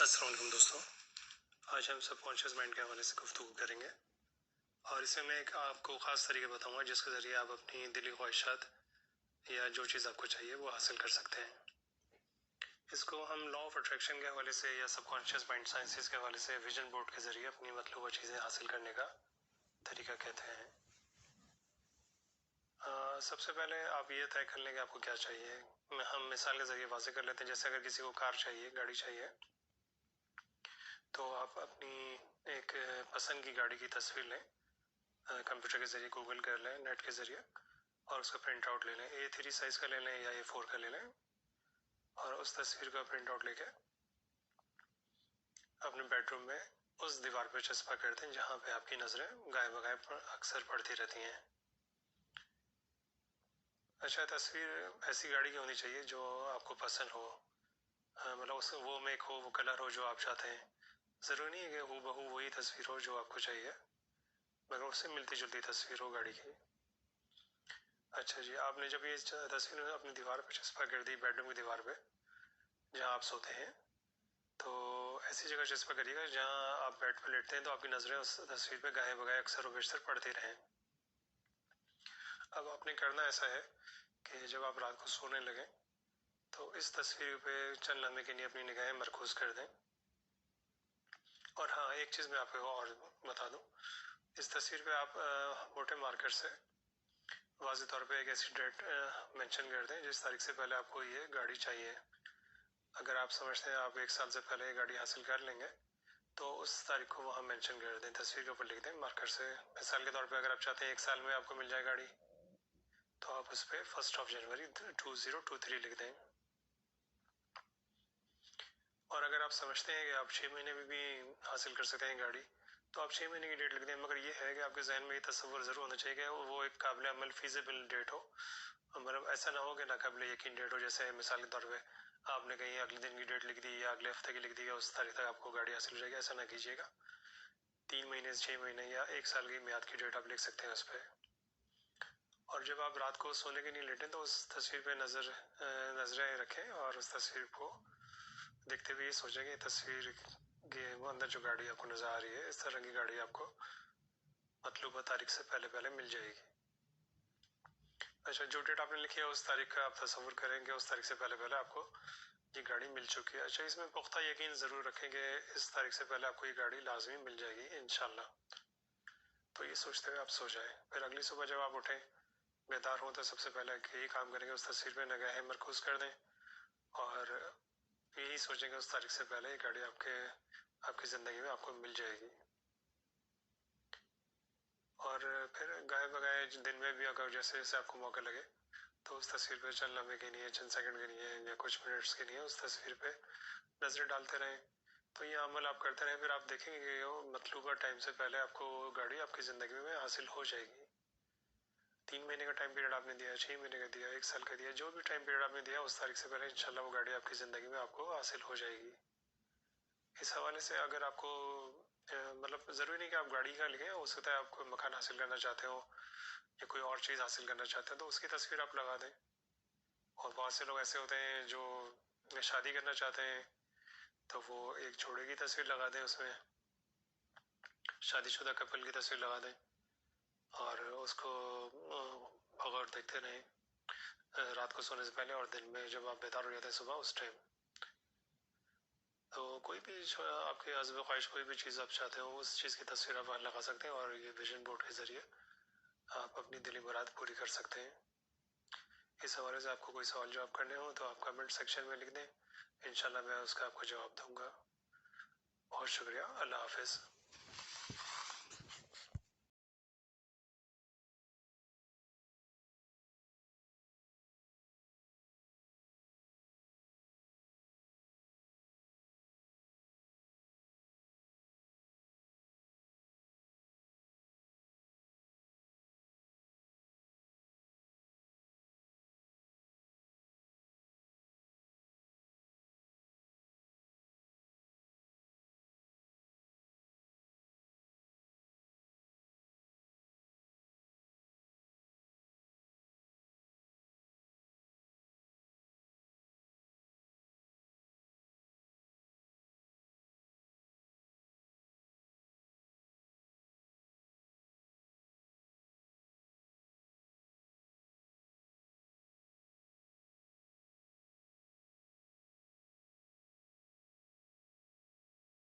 अस्सलाम वालेकुम दोस्तों। आज हम सबकॉन्शियस माइंड के हवाले से गुफ्तगू करेंगे और इसमें मैं एक आपको ख़ास तरीके बताऊंगा जिसके ज़रिए आप अपनी दिली ख्वाहिशात या जो चीज़ आपको चाहिए वो हासिल कर सकते हैं। इसको हम लॉ ऑफ अट्रैक्शन के हवाले से या सबकॉन्शियस माइंड साइंसेस के हवाले से विजन बोर्ड के ज़रिए अपनी मतलूबा चीज़ें हासिल करने का तरीका कहते हैं। सबसे पहले आप ये तय कर लें कि आपको क्या चाहिए। हम मिसाल के ज़रिए वाज़े कर लेते हैं, जैसे अगर किसी को कार चाहिए, गाड़ी चाहिए, तो आप अपनी एक पसंद की गाड़ी की तस्वीर लें, कंप्यूटर के ज़रिए गूगल कर लें, नेट के ज़रिए, और उसका प्रिंट आउट ले लें। A3 साइज़ का ले लें या A4 का ले लें, और उस तस्वीर का प्रिंट आउट लेके अपने बेडरूम में उस दीवार पे चस्पा कर दें जहाँ पे आपकी नज़रें गाय बगाए अक्सर पड़ती रहती हैं। अच्छा, तस्वीर ऐसी गाड़ी की होनी चाहिए जो आपको पसंद हो, मतलब उस वो मेक हो, वो कलर हो जो आप चाहते हैं। ज़रूरी नहीं है कि हूबहू वही तस्वीर हो जो आपको चाहिए, मगर उससे मिलती जुलती तस्वीर हो गाड़ी की। अच्छा जी, आपने जब ये तस्वीर अपनी दीवार पर चस्पा कर दी, बेडरूम की दीवार पे जहाँ आप सोते हैं, तो ऐसी जगह चस्पा करिएगा जहाँ आप बेड पर लेटते हैं तो आपकी नज़रें उस तस्वीर पे गाहे बगाए अक्सर व बेशतर पड़ती रहें। अब आपने करना ऐसा है कि जब आप रात को सोने लगें तो इस तस्वीर पे चंद लम्हे के लिए अपनी निगाहें मरकूज़ कर दें। और हाँ, एक चीज़ मैं आपको और बता दूँ, इस तस्वीर पे आप मोटे मार्कर से वाज़ेह तौर पे एक ऐसी डेट मेंशन कर दें जिस तारीख से पहले आपको ये गाड़ी चाहिए। अगर आप समझते हैं आप 1 साल से पहले ये गाड़ी हासिल कर लेंगे तो उस तारीख को वहाँ मेंशन कर दें, तस्वीर के ऊपर लिख दें मार्कर से। मिसाल के तौर पे अगर आप चाहते हैं 1 साल में आपको मिल जाए गाड़ी, तो आप उस पर 1 जनवरी 2023 लिख दें। और अगर आप समझते हैं कि आप 6 महीने में भी हासिल कर सकते हैं गाड़ी, तो आप 6 महीने की डेट लिख दें। मगर ये है कि आपके जहन में ये तस्वुर ज़रूर होना चाहिए कि वो एक काबिल अमल फीजिबल डेट हो, मतलब ऐसा ना हो कि नाकाबिल यकीन डेट हो। जैसे मिसाल के तौर पे आपने कहीं अगले दिन की डेट लिख दी या अगले हफ्ते की लिख दी या उस तारीख तक आपको गाड़ी हासिल हो जाएगी, ऐसा ना कीजिएगा। 3 महीने, 6 महीने या 1 साल की म्याद की डेट आप लिख सकते हैं उस पर। और जब आप रात को सोने के लिए लेटें तो उस तस्वीर पे नज़रें रखें और उस तस्वीर को देखते हुए ये सोचें कि तस्वीर के वो अंदर जो गाड़ी आपको नज़र आ रही है, इस तरह की गाड़ी आपको मतलूबा तारीख से पहले पहले मिल जाएगी। अच्छा, जो डेट आपने लिखी है उस तारीख का आप तस्वुर करेंगे, उस तारीख से पहले पहले आपको ये गाड़ी मिल चुकी है। अच्छा, इसमें पुख्ता यकीन ज़रूर रखें कि इस तारीख से पहले आपको ये गाड़ी लाजमी मिल जाएगी इंशाल्लाह। तो ये सोचते हुए आप सो जाएं। फिर अगली सुबह जब आप उठें, बेदार हों, तो सबसे पहले यही काम करेंगे, उस तस्वीर पर निगाहें मरकूज़ कर दें और यही सोचेंगे उस तारीख से पहले ये गाड़ी आपकी ज़िंदगी में आपको मिल जाएगी। और फिर गाए बगाए दिन में भी अगर जैसे जैसे आपको मौका लगे तो उस तस्वीर पे चंद लम्हे के लिए, चंद सेकंड के लिए या कुछ मिनट्स के लिए उस तस्वीर पे नज़र डालते रहें। तो ये अमल आप करते रहें, फिर आप देखेंगे कि वो मतलूबा टाइम से पहले आपको गाड़ी आपकी ज़िंदगी में हासिल हो जाएगी। 3 महीने का टाइम पीरियड आपने दिया, 6 महीने का दिया, 1 साल का दिया, जो भी टाइम पीरियड आपने दिया उस तारीख से पहले इंशाल्लाह वो गाड़ी आपकी ज़िंदगी में आपको हासिल हो जाएगी। इस हवाले से अगर आपको मतलब ज़रूरी नहीं कि आप गाड़ी का लिखें, हो सकता है आप कोई मकान हासिल करना चाहते हो या कोई और चीज़ हासिल करना चाहते हैं तो उसकी तस्वीर आप लगा दें। और बहुत से लोग ऐसे होते हैं जो शादी करना चाहते हैं तो वो एक जोड़े की तस्वीर लगा दें, उसमें शादीशुदा कपल की तस्वीर लगा दें और उसको बगौर देखते रहें रात को सोने से पहले और दिन में जब आप बेदार हो जाते हैं सुबह उस टाइम। तो कोई भी आपके हस्ब ख्वाहिश कोई भी चीज़ आप चाहते हो उस चीज़ की तस्वीर आप लगा सकते हैं और ये विजन बोर्ड के ज़रिए आप अपनी दिली मुराद पूरी कर सकते हैं। इस हवाले से आपको कोई सवाल जवाब करने हो तो आप कमेंट सेक्शन में लिख दें, इंशाल्लाह मैं उसका आपको जवाब दूंगा। बहुत शुक्रिया, अल्लाह हाफिज़।